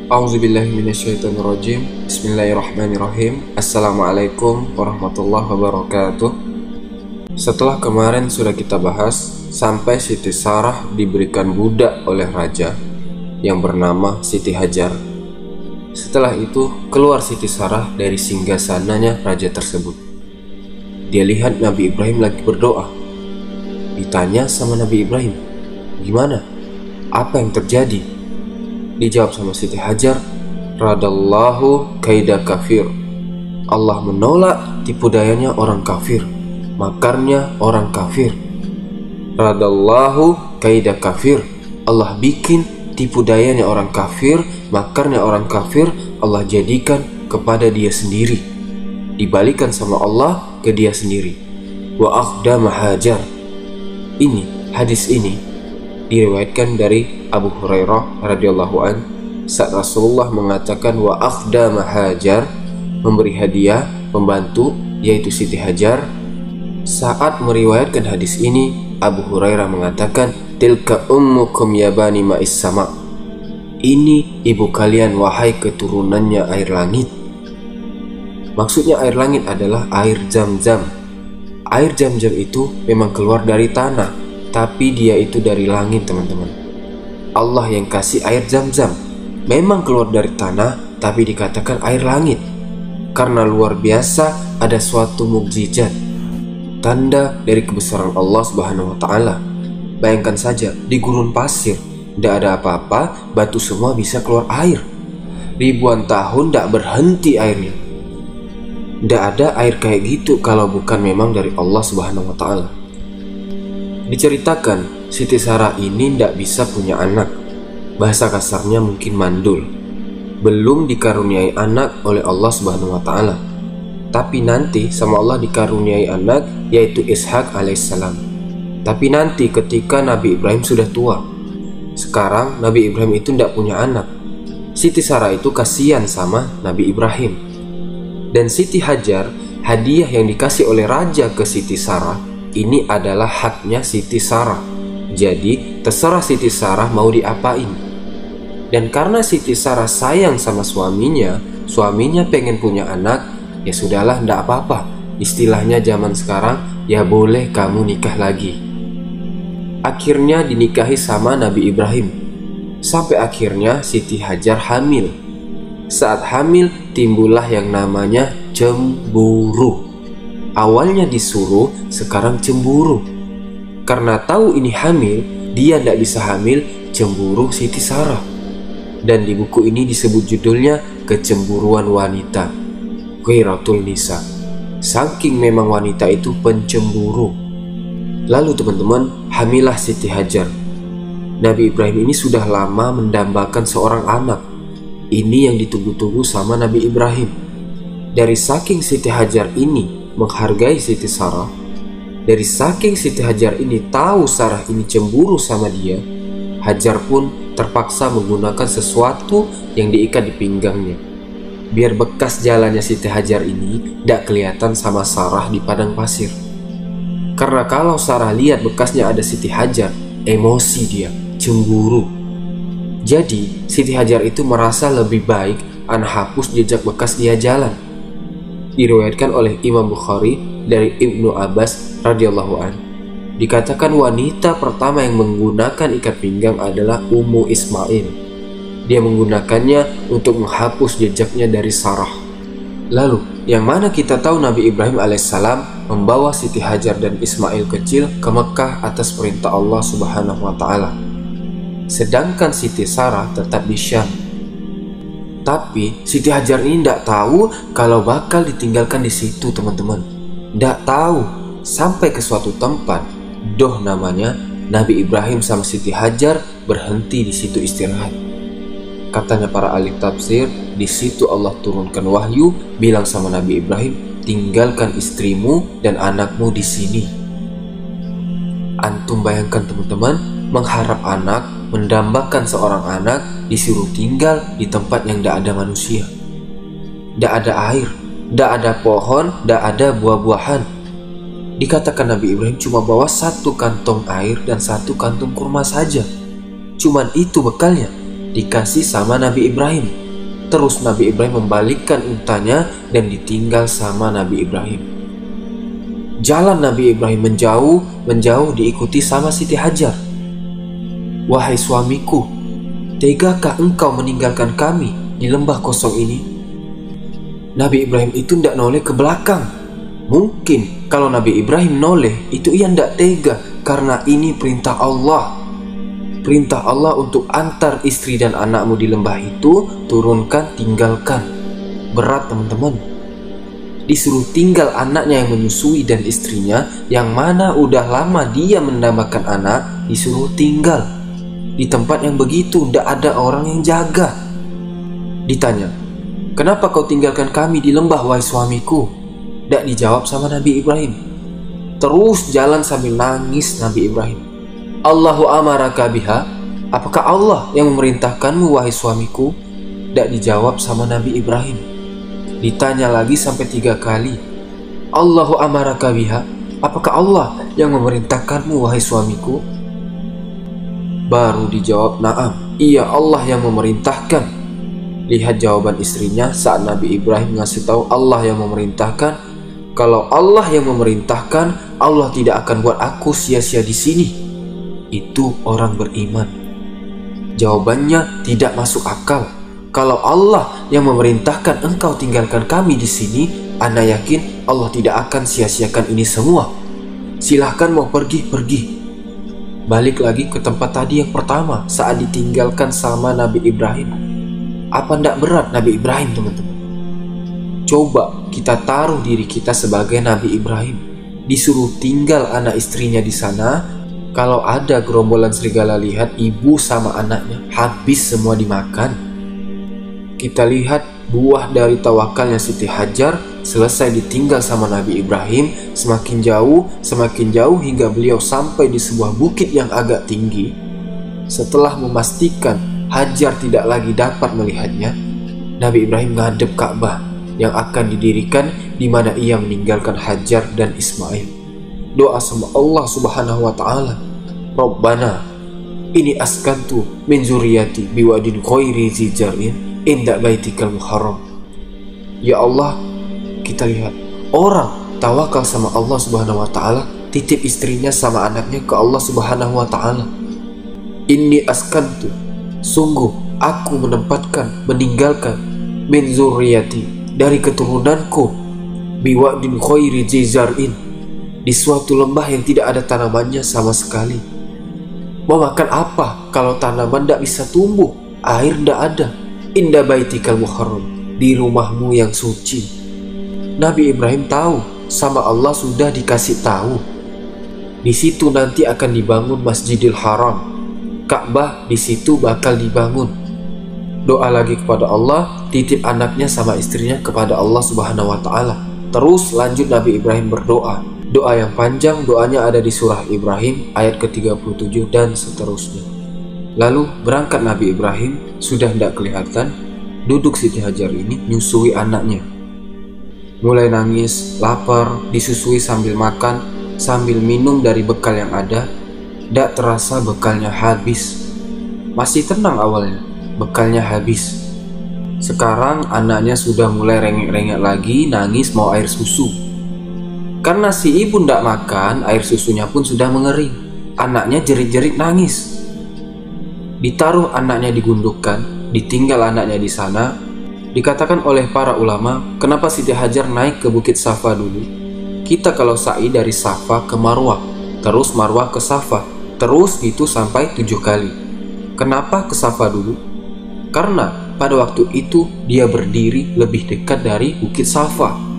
A'udzubillahi minasyaitonirrajim. Bismillahirrahmanirrahim. Assalamualaikum warahmatullahi wabarakatuh. Setelah kemarin sudah kita bahas sampai Siti Sarah diberikan budak oleh raja yang bernama Siti Hajar. Setelah itu keluar Siti Sarah dari singgasananya raja tersebut. Dia lihat Nabi Ibrahim lagi berdoa. Ditanya sama Nabi Ibrahim, "Gimana? Apa yang terjadi?" Dijawab sama Siti Hajar, "Radallahu kaida kafir." Allah menolak tipu dayanya orang kafir, makarnya orang kafir. Radallahu kaida kafir. Allah bikin tipu dayanya orang kafir, makarnya orang kafir Allah jadikan kepada dia sendiri, dibalikan sama Allah ke dia sendiri. Wa akhdama Hajar. Hadis ini diriwayatkan dari Abu Hurairah radhiyallahu an, saat Rasulullah mengatakan wa akhdama Hajar, memberi hadiah pembantu yaitu Siti Hajar. Saat meriwayatkan hadis ini, Abu Hurairah mengatakan, tilka ummukum ya bani ma'is sama. Ini ibu kalian wahai keturunannya air langit. Maksudnya air langit adalah air Zam-Zam. Air Zam-Zam itu memang keluar dari tanah, tapi dia itu dari langit, teman-teman. Allah yang kasih air Zam-Zam memang keluar dari tanah, tapi dikatakan air langit karena luar biasa, ada suatu mukjizat, tanda dari kebesaran Allah Subhanahu wa taala. Bayangkan saja, di gurun pasir tidak ada apa-apa, batu semua bisa keluar air. Ribuan tahun tidak berhenti airnya. Tidak ada air kayak gitu kalau bukan memang dari Allah Subhanahu wa taala. Diceritakan Siti Sarah ini tidak bisa punya anak. Bahasa kasarnya mungkin mandul. Belum dikaruniai anak oleh Allah Subhanahu wa taala. Tapi nanti sama Allah dikaruniai anak, yaitu Ishak alaihissalam. Tapi nanti ketika Nabi Ibrahim sudah tua. Sekarang Nabi Ibrahim itu tidak punya anak. Siti Sarah itu kasihan sama Nabi Ibrahim. Dan Siti Hajar, hadiah yang dikasih oleh raja ke Siti Sarah, ini adalah haknya Siti Sarah. Jadi terserah Siti Sarah mau diapain. Dan karena Siti Sarah sayang sama suaminya pengen punya anak, ya sudahlah, ndak apa-apa. Istilahnya zaman sekarang, ya boleh kamu nikah lagi. Akhirnya dinikahi sama Nabi Ibrahim. Sampai akhirnya Siti Hajar hamil. Saat hamil timbullah yang namanya cemburu. Awalnya disuruh, sekarang cemburu. Karena tahu ini hamil, dia tidak bisa hamil, cemburu Siti Sarah. Dan di buku ini disebut judulnya Kecemburuan Wanita, Ghairatul Nisa. Saking memang wanita itu pencemburu. Lalu teman-teman, hamilah Siti Hajar. Nabi Ibrahim ini sudah lama mendambakan seorang anak. Ini yang ditunggu-tunggu sama Nabi Ibrahim. Dari saking Siti Hajar ini menghargai Siti Sarah, dari saking Siti Hajar ini tahu Sarah ini cemburu sama dia, Hajar pun terpaksa menggunakan sesuatu yang diikat di pinggangnya, biar bekas jalannya Siti Hajar ini tidak kelihatan sama Sarah di padang pasir. Karena kalau Sarah lihat bekasnya ada Siti Hajar, emosi dia, cemburu. Jadi Siti Hajar itu merasa lebih baik hapus jejak bekas dia jalan. Diriwayatkan oleh Imam Bukhari dari Ibnu Abbas radhiyallahu an. Dikatakan wanita pertama yang menggunakan ikat pinggang adalah Ummu Ismail. Dia menggunakannya untuk menghapus jejaknya dari Sarah. Lalu, yang mana kita tahu Nabi Ibrahim alaihissalam membawa Siti Hajar dan Ismail kecil ke Mekah atas perintah Allah Subhanahu wa taala. Sedangkan Siti Sarah tetap di Syam. Tapi Siti Hajar ini tidak tahu kalau bakal ditinggalkan di situ, teman-teman. Tidak tahu sampai ke suatu tempat, Doh namanya, Nabi Ibrahim sama Siti Hajar berhenti di situ istirahat. Katanya para ahli tafsir, di situ Allah turunkan wahyu bilang sama Nabi Ibrahim, tinggalkan istrimu dan anakmu di sini. Antum bayangkan teman-teman, mengharap anak, mendambakan seorang anak, disuruh tinggal di tempat yang tidak ada manusia, tidak ada air, tidak ada pohon, tidak ada buah-buahan. Dikatakan Nabi Ibrahim cuma bawa 1 kantong air dan 1 kantong kurma saja. Cuman itu bekalnya. dikasih sama Nabi Ibrahim. Terus Nabi Ibrahim membalikkan untanya dan ditinggal sama Nabi Ibrahim. Jalan Nabi Ibrahim menjauh diikuti sama Siti Hajar. "Wahai suamiku, tegakah engkau meninggalkan kami di lembah kosong ini?" Nabi Ibrahim itu tidak noleh ke belakang. Mungkin kalau Nabi Ibrahim noleh itu ia tidak tega, karena ini perintah Allah. Perintah Allah untuk antar istri dan anakmu di lembah itu, turunkan, tinggalkan. Berat teman-teman. Disuruh tinggal anaknya yang menyusui dan istrinya, yang mana udah lama dia mendambakan anak, disuruh tinggal di tempat yang begitu tidak ada orang yang jaga. Ditanya, "Kenapa kau tinggalkan kami di lembah, wahai suamiku?" Tidak dijawab sama Nabi Ibrahim. Terus jalan sambil nangis Nabi Ibrahim. "Allahu amaraka biha?" Apakah Allah yang memerintahkanmu, wahai suamiku? Tidak dijawab sama Nabi Ibrahim. Ditanya lagi sampai 3 kali. "Allahu amaraka biha?" Apakah Allah yang memerintahkanmu, wahai suamiku? Baru dijawab, "Na'am, iya Allah yang memerintahkan." Lihat jawaban istrinya saat Nabi Ibrahim ngasih tahu Allah yang memerintahkan. Kalau Allah yang memerintahkan, Allah tidak akan buat aku sia-sia di sini. Itu orang beriman. Jawabannya tidak masuk akal. Kalau Allah yang memerintahkan engkau tinggalkan kami di sini, ana yakin Allah tidak akan sia-siakan ini semua. Silahkan mau pergi. Balik lagi ke tempat tadi yang pertama saat ditinggalkan sama Nabi Ibrahim. Apa ndak berat Nabi Ibrahim, teman-teman? Coba kita taruh diri kita sebagai Nabi Ibrahim. Disuruh tinggal anak istrinya di sana. Kalau ada gerombolan serigala, lihat ibu sama anaknya habis semua dimakan. Kita lihat buah dari tawakalnya Siti Hajar selesai ditinggal sama Nabi Ibrahim, semakin jauh hingga beliau sampai di sebuah bukit yang agak tinggi. Setelah memastikan Hajar tidak lagi dapat melihatnya, Nabi Ibrahim menghadap Ka'bah yang akan didirikan di mana ia meninggalkan Hajar dan Ismail. Doa sama Allah Subhanahu wa taala, "Rabbana ini askantu min zuriyati biwadin ghairi zi zar'in inda baitikal muharram." Ya Allah, kita lihat orang tawakal sama Allah Subhanahu wa taala, titip istrinya sama anaknya ke Allah Subhanahu wa taala. "Inni askantu, sungguh aku meninggalkan min zuriyati, dari keturunanku, biwadin ghairi zi zar'in, di suatu lembah yang tidak ada tanamannya sama sekali." Mau makan apa kalau tanaman tidak bisa tumbuh, air tidak ada? "Inda baitikal muharram, di rumahmu yang suci." Nabi Ibrahim tahu sama Allah sudah dikasih tahu. Di situ nanti akan dibangun Masjidil Haram. Ka'bah di situ bakal dibangun. Doa lagi kepada Allah, titip anaknya sama istrinya kepada Allah Subhanahu wa taala. Terus lanjut Nabi Ibrahim berdoa. Doa yang panjang, doanya ada di surah Ibrahim ayat ke-37 dan seterusnya. Lalu berangkat Nabi Ibrahim, sudah tidak kelihatan, duduk Siti Hajar ini nyusui anaknya. Mulai nangis, lapar, disusui sambil makan, sambil minum dari bekal yang ada. Tidak terasa bekalnya habis. Masih tenang awalnya, bekalnya habis. Sekarang anaknya sudah mulai rengek-rengek lagi, nangis mau air susu. Karena si ibu tidak makan, air susunya pun sudah mengering. Anaknya jerit-jerit nangis. Ditaruh anaknya digundukkan, ditinggal anaknya di sana. Dikatakan oleh para ulama, kenapa Siti Hajar naik ke Bukit Safa dulu? Kita kalau sa'i dari Safa ke Marwah, terus Marwah ke Safa, terus gitu sampai 7 kali. Kenapa ke Safa dulu? Karena pada waktu itu dia berdiri lebih dekat dari Bukit Safa.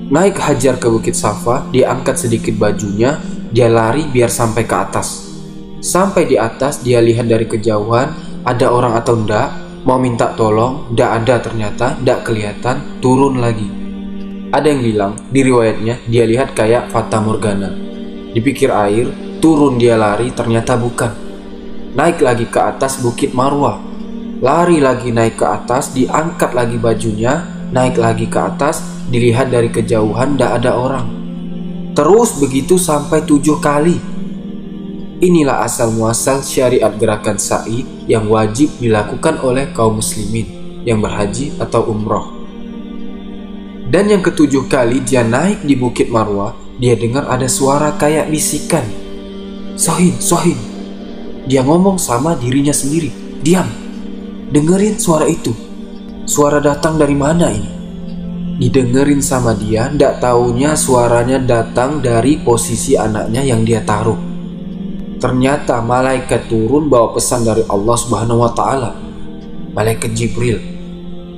Naik Hajar ke Bukit Safa, dia angkat sedikit bajunya, dia lari biar sampai ke atas. Sampai di atas, dia lihat dari kejauhan ada orang atau enggak, mau minta tolong, enggak ada ternyata, enggak kelihatan, turun lagi. Ada yang bilang, di riwayatnya, dia lihat kayak Fata Morgana. Dipikir air, turun dia lari, ternyata bukan. Naik lagi ke atas Bukit Marwah, lari lagi naik ke atas, diangkat lagi bajunya, naik lagi ke atas, dilihat dari kejauhan tidak ada orang. Terus begitu sampai 7 kali. Inilah asal muasal syariat gerakan sa'i yang wajib dilakukan oleh kaum muslimin yang berhaji atau umroh. Dan yang ketujuh kali dia naik di Bukit Marwah, dia dengar ada suara kayak bisikan. Sohin, Sohin. Dia ngomong sama dirinya sendiri. Diam, dengerin suara itu. Suara datang dari mana ini? Didengerin sama dia, ndak taunya suaranya datang dari posisi anaknya yang dia taruh. Ternyata malaikat turun bawa pesan dari Allah Subhanahu wa Ta'ala. Malaikat Jibril.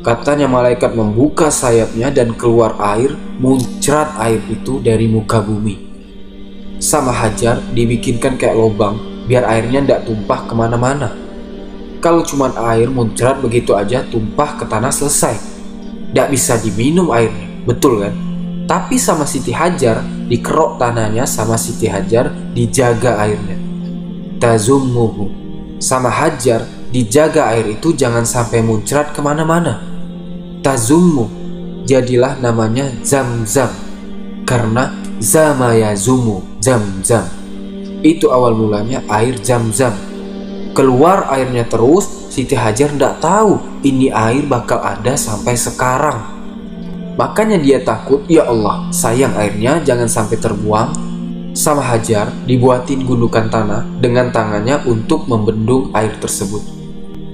Katanya malaikat membuka sayapnya dan keluar air, muncrat air itu dari muka bumi. Sama Hajar dibikinkan kayak lubang biar airnya ndak tumpah kemana-mana. Kalau cuma air muncrat begitu aja tumpah ke tanah selesai, ndak bisa diminum airnya, betul kan? Tapi sama Siti Hajar dikerok tanahnya, sama Siti Hajar dijaga airnya. Tazummuhu, sama Hajar dijaga air itu jangan sampai muncrat kemana-mana. Tazummu, jadilah namanya Zam-Zam karena zama yazumu, Zam-Zam. Itu awal mulanya air Zam-Zam. Keluar airnya terus, Siti Hajar ndak tahu ini air bakal ada sampai sekarang. Makanya dia takut, ya Allah, sayang airnya jangan sampai terbuang. Sama Hajar dibuatin gundukan tanah dengan tangannya untuk membendung air tersebut.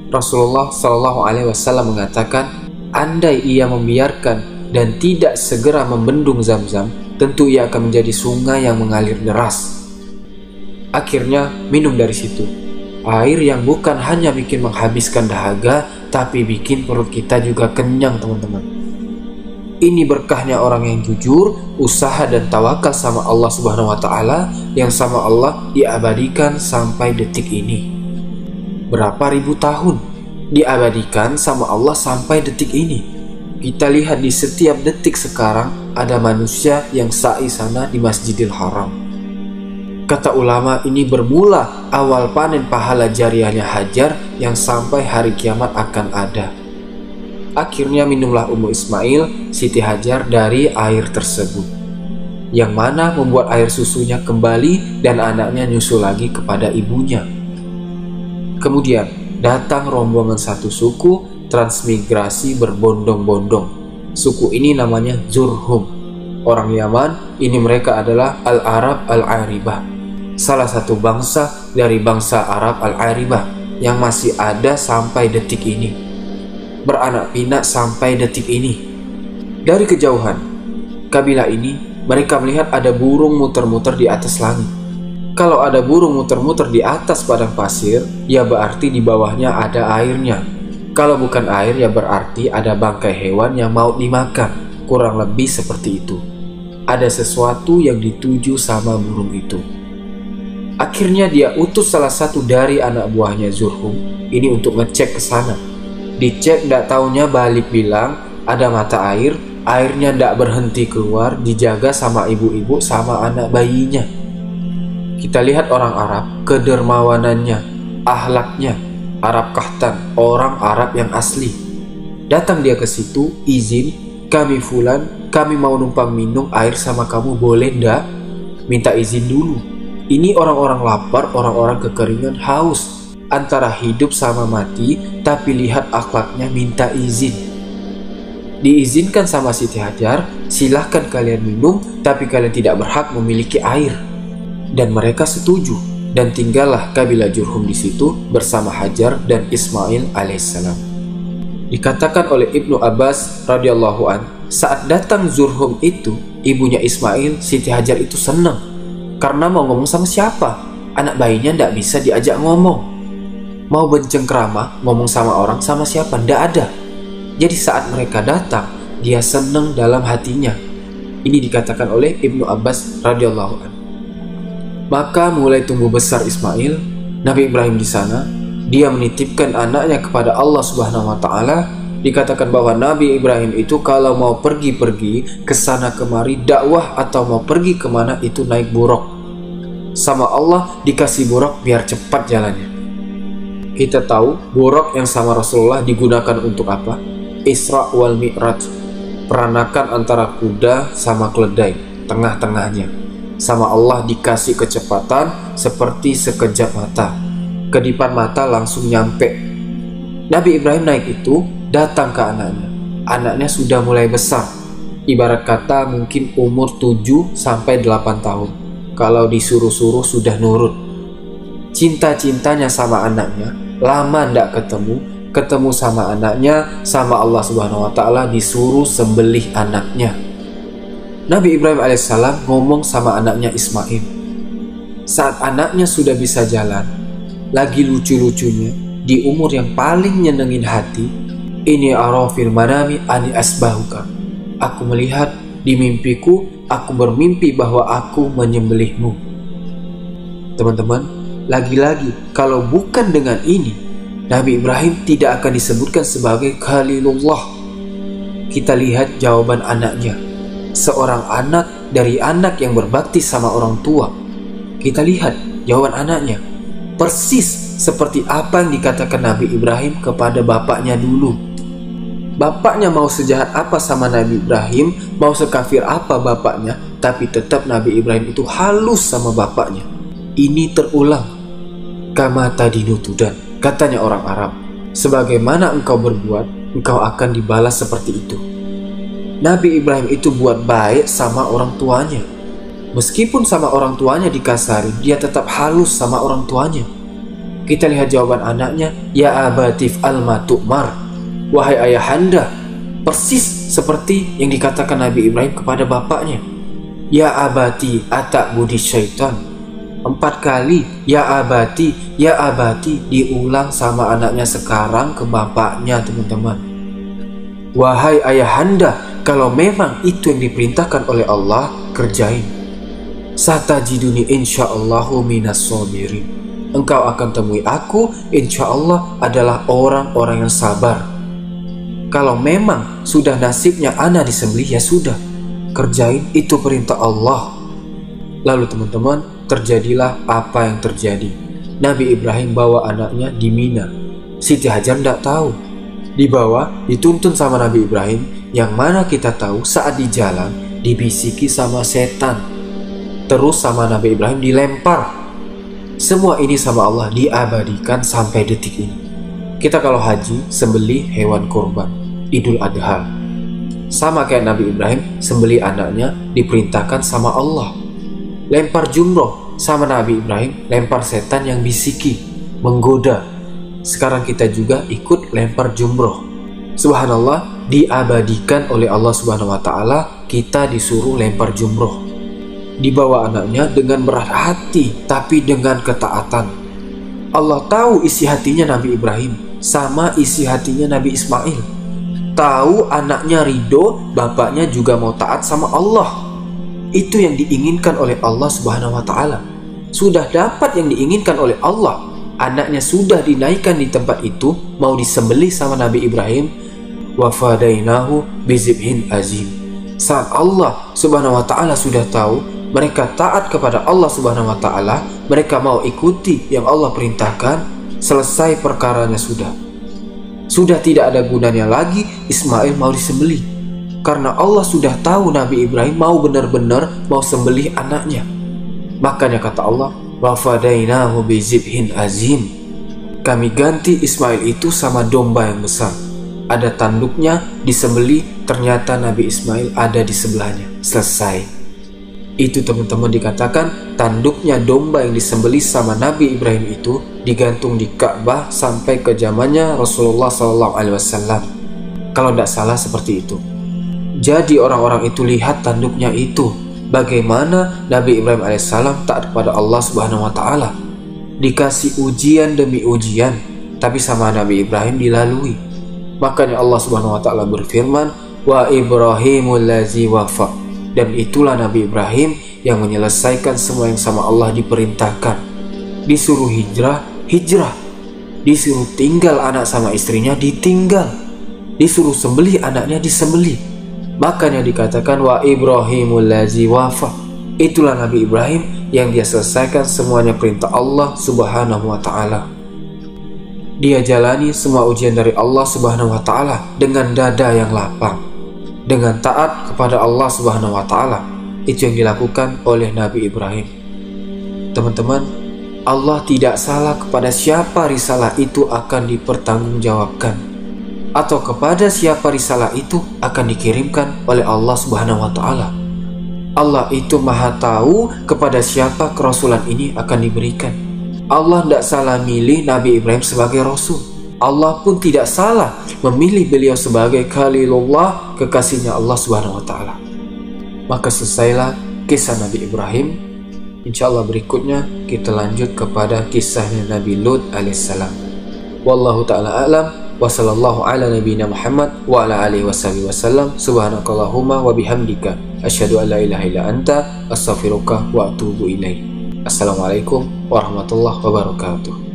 Rasulullah SAW mengatakan, andai ia membiarkan dan tidak segera membendung Zam-Zam, tentu ia akan menjadi sungai yang mengalir deras. Akhirnya minum dari situ. Air yang bukan hanya bikin menghabiskan dahaga, tapi bikin perut kita juga kenyang, teman-teman. Ini berkahnya orang yang jujur, usaha dan tawakal sama Allah Subhanahu wa Ta'ala, yang sama Allah diabadikan sampai detik ini. Berapa ribu tahun diabadikan sama Allah sampai detik ini. Kita lihat di setiap detik sekarang ada manusia yang sa'i sana di Masjidil Haram. Kata ulama, ini bermula awal panen pahala jariahnya Hajar yang sampai hari kiamat akan ada. Akhirnya minumlah Ummu Ismail, Siti Hajar dari air tersebut, yang mana membuat air susunya kembali dan anaknya nyusul lagi kepada ibunya. Kemudian datang rombongan satu suku transmigrasi berbondong-bondong. Suku ini namanya Zurhum. Orang Yaman, ini mereka adalah Al-Arab Al-Aribah, salah satu bangsa dari bangsa Arab Al-Aribah yang masih ada sampai detik ini, beranak pinak sampai detik ini. Dari kejauhan, kabilah ini mereka melihat ada burung muter-muter di atas langit. Kalau ada burung muter-muter di atas padang pasir, ya berarti di bawahnya ada airnya. Kalau bukan air, ya berarti ada bangkai hewan yang mau dimakan. Kurang lebih seperti itu. Ada sesuatu yang dituju sama burung itu. Akhirnya dia utus salah satu dari anak buahnya Zurhum ini untuk ngecek ke sana. Dicek, ndak taunya balik bilang ada mata air, airnya ndak berhenti keluar, dijaga sama ibu-ibu sama anak bayinya. Kita lihat orang Arab, kedermawanannya, akhlaknya, Arab Kahtan, orang Arab yang asli. Datang dia ke situ, izin, kami fulan, kami mau numpang minum air sama kamu, boleh ndak? Minta izin dulu. Ini orang-orang lapar, orang-orang kekeringan, haus, antara hidup sama mati, tapi lihat akhlaknya, minta izin. Diizinkan sama Siti Hajar, silahkan kalian minum, tapi kalian tidak berhak memiliki air. Dan mereka setuju, dan tinggallah kabilah Jurhum di situ bersama Hajar dan Ismail alaihissalam. Dikatakan oleh Ibnu Abbas radhiyallahu an, saat datang Zurhum itu, ibunya Ismail, Siti Hajar itu senang karena mau ngomong sama siapa? Anak bayinya tidak bisa diajak ngomong. Mau bencengkrama, ngomong sama orang, sama siapa? Tidak ada. Jadi saat mereka datang, dia senang dalam hatinya. Ini dikatakan oleh Ibnu Abbas radhiyallahu an. Maka mulai tumbuh besar Ismail, Nabi Ibrahim di sana. Dia menitipkan anaknya kepada Allah Subhanahu wa Ta'ala. Dikatakan bahwa Nabi Ibrahim itu kalau mau pergi-pergi ke sana kemari dakwah atau mau pergi kemana itu naik buruk. Sama Allah dikasih buruk biar cepat jalannya. Kita tahu buruk yang sama Rasulullah digunakan untuk apa? Isra wal Mi'raj, peranakan antara kuda sama keledai, tengah-tengahnya. sama Allah dikasih kecepatan seperti sekejap mata. Kedipan mata langsung nyampe. Nabi Ibrahim naik itu datang ke anaknya. Anaknya sudah mulai besar. Ibarat kata mungkin umur 7-8 tahun. Kalau disuruh-suruh sudah nurut. Cinta-cintanya sama anaknya, lama ndak ketemu sama anaknya, sama Allah Subhanahu wa Ta'ala disuruh sembelih anaknya. Nabi Ibrahim alaihissalam ngomong sama anaknya Ismail. Saat anaknya sudah bisa jalan, lagi lucu-lucunya, di umur yang paling nyenengin hati, ini arafil manami ani asbahuka. Aku melihat di mimpiku, aku bermimpi bahwa aku menyembelihmu. Teman-teman, lagi-lagi kalau bukan dengan ini, Nabi Ibrahim tidak akan disebutkan sebagai Khalilullah. Kita lihat jawaban anaknya. Seorang anak dari anak yang berbakti sama orang tua. Kita lihat jawaban anaknya. Persis seperti apa yang dikatakan Nabi Ibrahim kepada bapaknya dulu. Bapaknya mau sejahat apa sama Nabi Ibrahim, mau sekafir apa bapaknya, tapi tetap Nabi Ibrahim itu halus sama bapaknya. Ini terulang. Kama tadinu tudan, katanya orang Arab. Sebagaimana engkau berbuat, engkau akan dibalas seperti itu. Nabi Ibrahim itu buat baik sama orang tuanya. Meskipun sama orang tuanya dikasarin, dia tetap halus sama orang tuanya. Kita lihat jawaban anaknya, ya abatif al-matu'mar. Wahai ayahanda, persis seperti yang dikatakan Nabi Ibrahim kepada bapaknya. Ya abati atak budi syaitan. 4 kali ya abati diulang sama anaknya sekarang ke bapaknya, teman-teman. Wahai ayahanda, kalau memang itu yang diperintahkan oleh Allah, kerjain. Satajiduni insyaallahu minas sabirin. Engkau akan temui aku, insyaallah adalah orang-orang yang sabar. Kalau memang sudah nasibnya ana disembelih, ya sudah, kerjain, itu perintah Allah. Lalu teman-teman, terjadilah apa yang terjadi. Nabi Ibrahim bawa anaknya di Mina. Siti Hajar tidak tahu. Dibawa, dituntun sama Nabi Ibrahim, yang mana kita tahu saat di jalan dibisiki sama setan. Terus sama Nabi Ibrahim dilempar. Semua ini sama Allah diabadikan sampai detik ini. Kita kalau haji sembelih hewan kurban, Idul Adha. Sama kayak Nabi Ibrahim, sembelih anaknya diperintahkan sama Allah. Lempar jumroh sama Nabi Ibrahim, lempar setan yang bisiki, menggoda. Sekarang kita juga ikut lempar jumroh. Subhanallah, diabadikan oleh Allah Subhanahu wa Ta'ala, kita disuruh lempar jumroh. Dibawa anaknya dengan berat hati, tapi dengan ketaatan. Allah tahu isi hatinya Nabi Ibrahim sama isi hatinya Nabi Ismail. Tahu anaknya ridho, bapaknya juga mau taat sama Allah. Itu yang diinginkan oleh Allah Subhanahu wa Ta'ala. Sudah dapat yang diinginkan oleh Allah. Anaknya sudah dinaikkan di tempat itu, mau disembelih sama Nabi Ibrahim. Wa fadainahu bizibhin azim. Saat Allah Subhanahu wa Ta'ala sudah tahu mereka taat kepada Allah Subhanahu wa Ta'ala, mereka mau ikuti yang Allah perintahkan, selesai perkaranya sudah tidak ada gunanya lagi Ismail mau disembelih. Karena Allah sudah tahu Nabi Ibrahim mau benar-benar mau sembelih anaknya. Makanya kata Allah, wa fadainahu bizibhin azim. Kami ganti Ismail itu sama domba yang besar. Ada tanduknya, disembelih, ternyata Nabi Ismail ada di sebelahnya. Selesai. Itu teman-teman dikatakan tanduknya domba yang disembelih sama Nabi Ibrahim itu digantung di Ka'bah sampai ke zamannya Rasulullah SAW. Kalau tidak salah seperti itu. Jadi orang-orang itu lihat tanduknya itu, bagaimana Nabi Ibrahim alaihissalam taat kepada Allah Subhanahu wa Ta'ala. Dikasih ujian demi ujian, tapi sama Nabi Ibrahim dilalui. Makanya Allah Subhanahu wa Ta'ala berfirman, wa Ibrahimul ladzi wafa. Dan itulah Nabi Ibrahim yang menyelesaikan semua yang sama Allah diperintahkan. Disuruh hijrah, disuruh tinggal anak sama istrinya, ditinggal. Disuruh sembelih anaknya, disembelih. Makanya dikatakan wa Ibrahimul ladzi wafa. Itulah Nabi Ibrahim yang dia selesaikan semuanya perintah Allah Subhanahu wa Ta'ala. Dia jalani semua ujian dari Allah Subhanahu wa Ta'ala dengan dada yang lapang, dengan taat kepada Allah Subhanahu wa Ta'ala. itu yang dilakukan oleh Nabi Ibrahim. Teman-teman, Allah tidak salah kepada siapa risalah itu akan dipertanggungjawabkan, atau kepada siapa risalah itu akan dikirimkan oleh Allah Subhanahu wa Ta'ala. Allah itu maha tahu kepada siapa kerasulan ini akan diberikan. Allah tidak salah milih Nabi Ibrahim sebagai rasul. Allah pun tidak salah memilih beliau sebagai Khalilullah, kekasihnya Allah Subhanahu wa Ta'ala. Maka selesailah kisah Nabi Ibrahim. Insyaallah berikutnya kita lanjut kepada kisahnya Nabi Lut alaihissalam. Wallahu ta'ala a'lam. Wa sallallahu ala nabiyyina Muhammad wa ala alihi wasallam. Subhanakallahumma wa bihamdika asyhadu an la ilaha illa anta astaghfiruka wa atubu ilaik. Assalamualaikum warahmatullahi wabarakatuh.